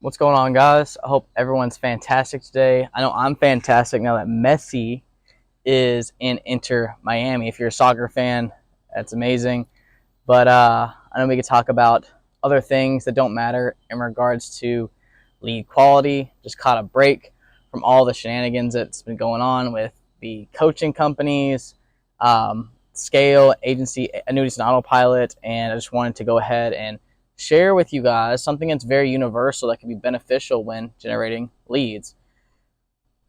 What's going on, guys? I hope everyone's fantastic today. I know I'm fantastic now that Messi is in Inter Miami. If you're a soccer fan, that's amazing. But I know we could talk about other things that don't matter in regards to lead quality. Just caught a break from all the shenanigans that's been going on with the coaching companies, scale, agency, annuities, and autopilot. And I just wanted to go ahead and share with you guys something that's very universal that can be beneficial when generating leads.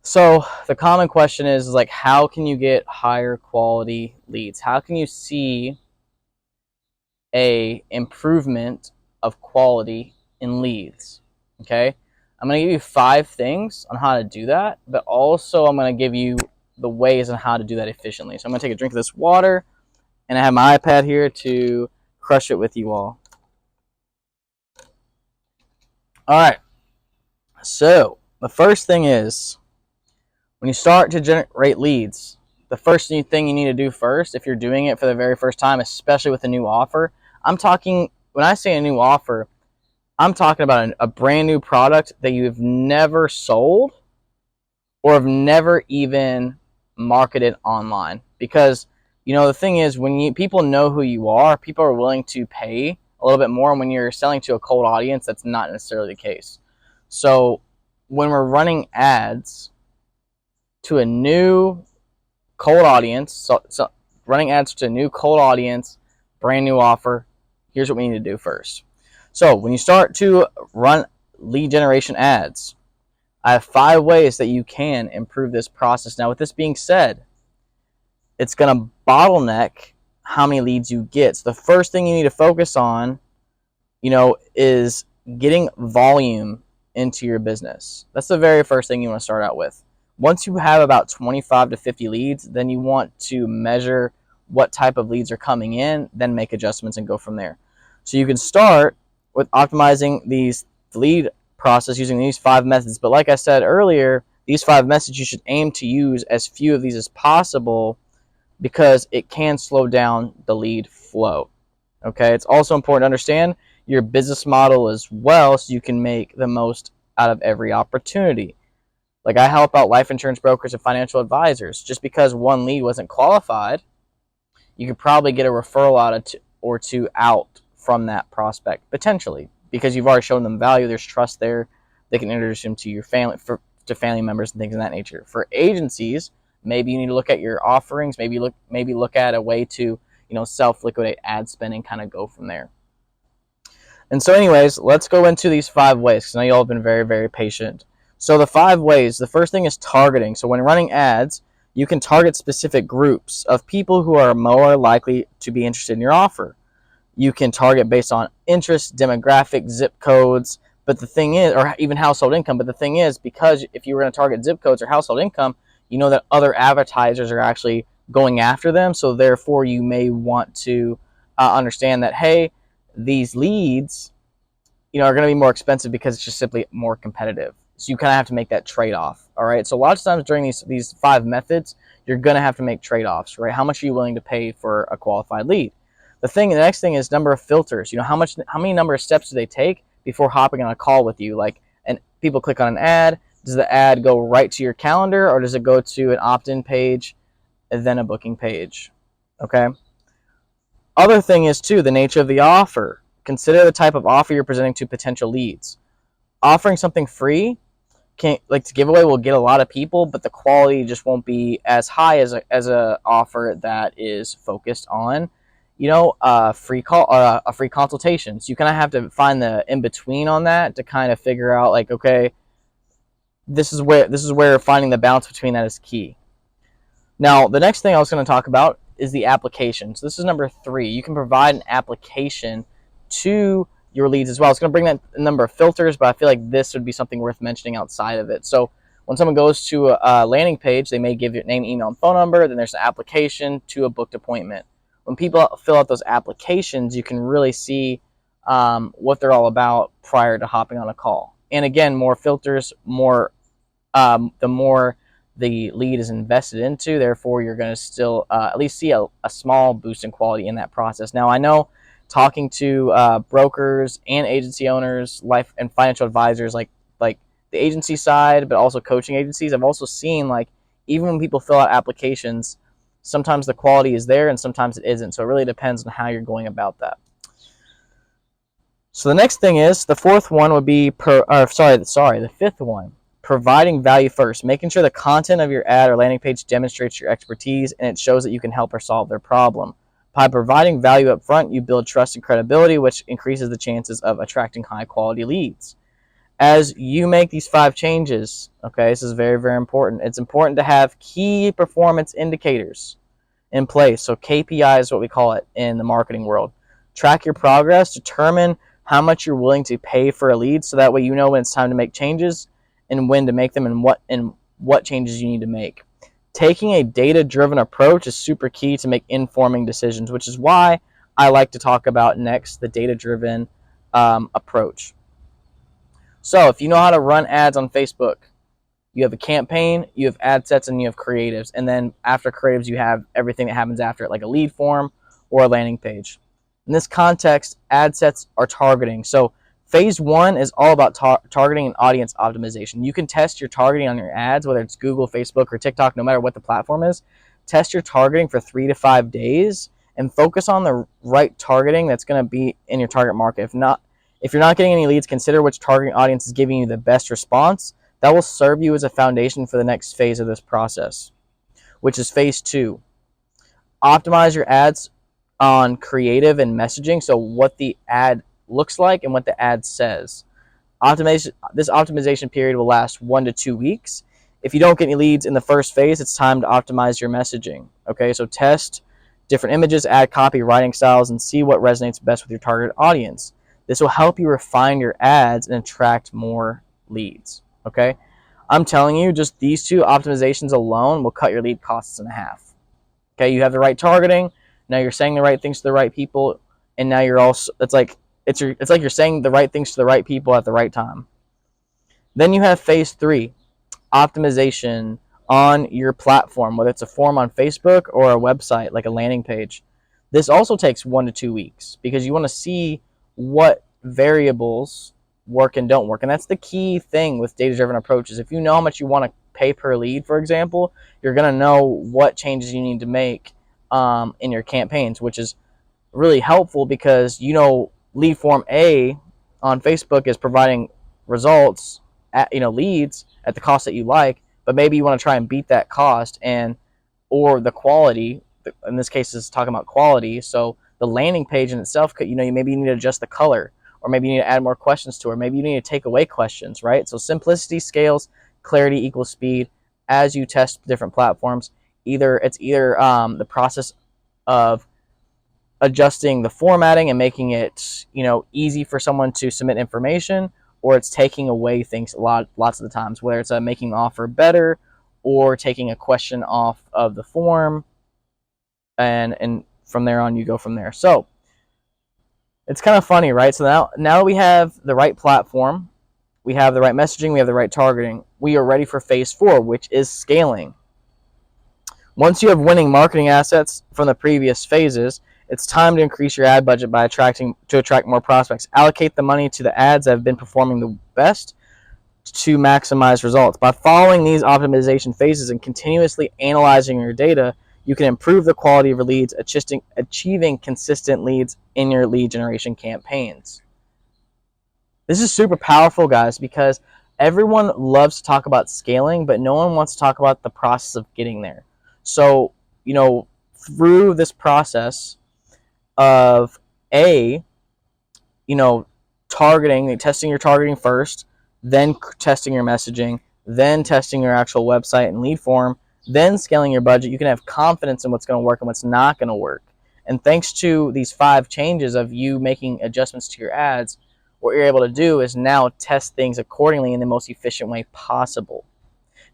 So the common question is like, how can you get higher quality leads? How can you see a improvement of quality in leads? Okay, I'm going to give you 5 things on how to do that, but also I'm going to give you the ways on how to do that efficiently. So I'm going to take a drink of this water, and I have my iPad here to crush it with you all. All right, so the first thing is, when you start to generate leads, the first thing you need to do first, if you're doing it for the very first time, especially with a new offer, when I say a new offer, I'm talking about a brand new product that you've never sold or have never even marketed online. Because, the thing is, when people know who you are, people are willing to pay a little bit more. And when you're selling to a cold audience, that's not necessarily the case. So when we're running ads to a new cold audience, so running ads to a new cold audience, brand new offer, here's what we need to do first. So when you start to run lead generation ads, I have 5 ways that you can improve this process. Now, with this being said, it's going to bottleneck how many leads you get. So the first thing you need to focus on, is getting volume into your business. That's the very first thing you want to start out with. Once you have about 25 to 50 leads, then you want to measure what type of leads are coming in, then make adjustments and go from there. So you can start with optimizing these lead process using these 5 methods. But like I said earlier, these 5 methods, you should aim to use as few of these as possible because it can slow down the lead flow. Okay, it's also important to understand your business model as well so you can make the most out of every opportunity. Like, I help out life insurance brokers and financial advisors. Just because one lead wasn't qualified, you could probably get a referral or two out from that prospect, potentially, because you've already shown them value. There's trust there. They can introduce them to your family, to family members and things of that nature. For agencies, maybe you need to look at your offerings. Maybe look at a way to self-liquidate ad spend and kind of go from there. And so, anyways, let's go into these 5 ways because I know you all have been very, very patient. So the 5 ways, the first thing is targeting. So when running ads, you can target specific groups of people who are more likely to be interested in your offer. You can target based on interest, demographic, zip codes, but the thing is, or even household income. But the thing is, because if you were going to target zip codes or household income, you know that other advertisers are actually going after them. So therefore, you may want to understand that, hey, these leads, are going to be more expensive because it's just simply more competitive. So you kind of have to make that trade-off. All right. So a lot of times during these 5 methods, you're going to have to make trade-offs, right? How much are you willing to pay for a qualified lead? The next thing is number of filters. How many number of steps do they take before hopping on a call with you? Like, and people click on an ad. Does the ad go right to your calendar, or does it go to an opt-in page and then a booking page? Okay. Other thing is too, the nature of the offer. Consider the type of offer you're presenting to potential leads. Offering something free, to giveaway, will get a lot of people, but the quality just won't be as high as a offer that is focused on a free consultation. So you kind of have to find the in between on that to kind of figure out, like, okay, this is where finding the balance between that is key. Now, the next thing I was going to talk about is the application. So this is number 3. You can provide an application to your leads as well. It's going to bring that number of filters, but I feel like this would be something worth mentioning outside of it. So when someone goes to a landing page, they may give your name, email, and phone number. Then there's an application to a booked appointment. When people fill out those applications, you can really see what they're all about prior to hopping on a call. And again, more filters, the more the lead is invested into. Therefore, you're going to still at least see a small boost in quality in that process. Now, I know talking to brokers and agency owners, life and financial advisors, like the agency side, but also coaching agencies. I've also seen, like, even when people fill out applications, sometimes the quality is there and sometimes it isn't. So it really depends on how you're going about that. So the next thing is, the fourth one would be the fifth one, providing value first, making sure the content of your ad or landing page demonstrates your expertise and it shows that you can help or solve their problem. By providing value up front, you build trust and credibility, which increases the chances of attracting high quality leads. As you make these 5 changes, okay, this is very, very important. It's important to have key performance indicators in place. So KPI is what we call it in the marketing world. Track your progress, determine how much you're willing to pay for a lead, so that way you know when it's time to make changes and when to make them and what changes you need to make. Taking a data-driven approach is super key to make informing decisions, which is why I like to talk about next the data-driven approach. So if you know how to run ads on Facebook, you have a campaign, you have ad sets, and you have creatives. And then after creatives, you have everything that happens after it, like a lead form or a landing page. In this context, ad sets are targeting. So phase 1 is all about targeting and audience optimization. You can test your targeting on your ads, whether it's Google, Facebook, or TikTok, no matter what the platform is. Test your targeting for 3 to 5 days and focus on the right targeting that's going to be in your target market. If you're not getting any leads, consider which targeting audience is giving you the best response. That will serve you as a foundation for the next phase of this process, which is phase 2. Optimize your ads on creative and messaging, so what the ad looks like and what the ad says. This optimization period will last 1 to 2 weeks. If you don't get any leads in the first phase, it's time to optimize your messaging. Okay, so test different images, ad copy, writing styles, and see what resonates best with your target audience. This will help you refine your ads and attract more leads. Okay, I'm telling you, just these 2 optimizations alone will cut your lead costs in half. Okay, you have the right targeting. Now you're saying the right things to the right people, and now you're also it's like you're saying the right things to the right people at the right time. Then you have phase 3, optimization on your platform, whether it's a form on Facebook or a website like a landing page. This also takes 1 to 2 weeks because you want to see what variables work and don't work. And that's the key thing with data-driven approaches. If you know how much you want to pay per lead, for example, you're going to know what changes you need to make in your campaigns, which is really helpful because, you know, lead form A on Facebook is providing results at, leads at the cost that you like, but maybe you want to try and beat that cost or the quality. In this case, is talking about quality. So the landing page in itself could, maybe you need to adjust the color, or maybe you need to add more questions to it, or maybe you need to take away questions, right? So simplicity scales, clarity equals speed. As you test different platforms, it's either the process of adjusting the formatting and making it, easy for someone to submit information, or it's taking away things lots of the times, whether it's making the offer better or taking a question off of the form, and from there on you go from there. So it's kind of funny, right? So now we have the right platform, we have the right messaging, we have the right targeting. We are ready for phase 4, which is scaling. Once you have winning marketing assets from the previous phases, it's time to increase your ad budget by attract more prospects. Allocate the money to the ads that have been performing the best to maximize results. By following these optimization phases and continuously analyzing your data, you can improve the quality of your leads, achieving consistent leads in your lead generation campaigns. This is super powerful, guys, because everyone loves to talk about scaling, but no one wants to talk about the process of getting there. So, through this process of testing your targeting first, then testing your messaging, then testing your actual website and lead form, then scaling your budget, you can have confidence in what's going to work and what's not going to work. And thanks to these 5 changes of you making adjustments to your ads, what you're able to do is now test things accordingly in the most efficient way possible.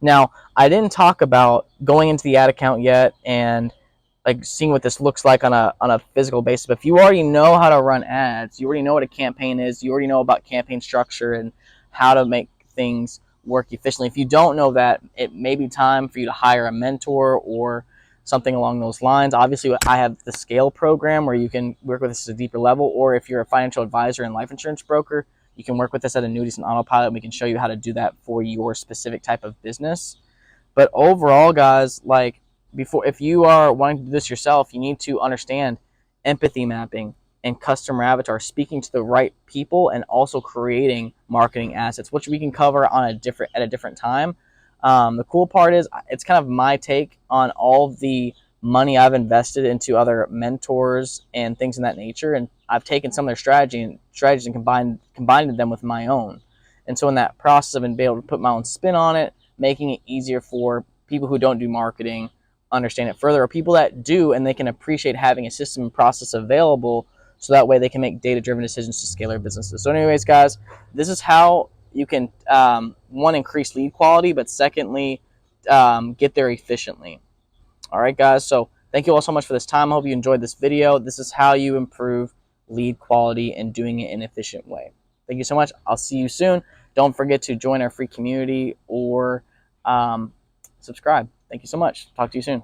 Now, I didn't talk about going into the ad account yet and seeing what this looks like on a physical basis. But if you already know how to run ads, you already know what a campaign is, you already know about campaign structure and how to make things work efficiently. If you don't know that, it may be time for you to hire a mentor or something along those lines. Obviously, I have the Scale program where you can work with us at a deeper level, or if you're a financial advisor and life insurance broker, you can work with us at Annuities and Autopilot, and we can show you how to do that for your specific type of business. But overall, guys, like, if you are wanting to do this yourself, you need to understand empathy mapping and customer avatar, speaking to the right people, and also creating marketing assets, which we can cover on at a different time. The cool part is it's kind of my take on all of the money I've invested into other mentors and things in that nature, and I've taken some of their strategies and combined them with my own. And so in that process, I've been able to put my own spin on it, making it easier for people who don't do marketing understand it further, or people that do and they can appreciate having a system and process available, so that way they can make data-driven decisions to scale their businesses. So anyways, guys, this is how you can, one, increase lead quality, but secondly, get there efficiently. All right, guys, so thank you all so much for this time. I hope you enjoyed this video. This is how you improve lead quality and doing it in an efficient way. Thank you so much. I'll see you soon. Don't forget to join our free community or subscribe. Thank you so much. Talk to you soon.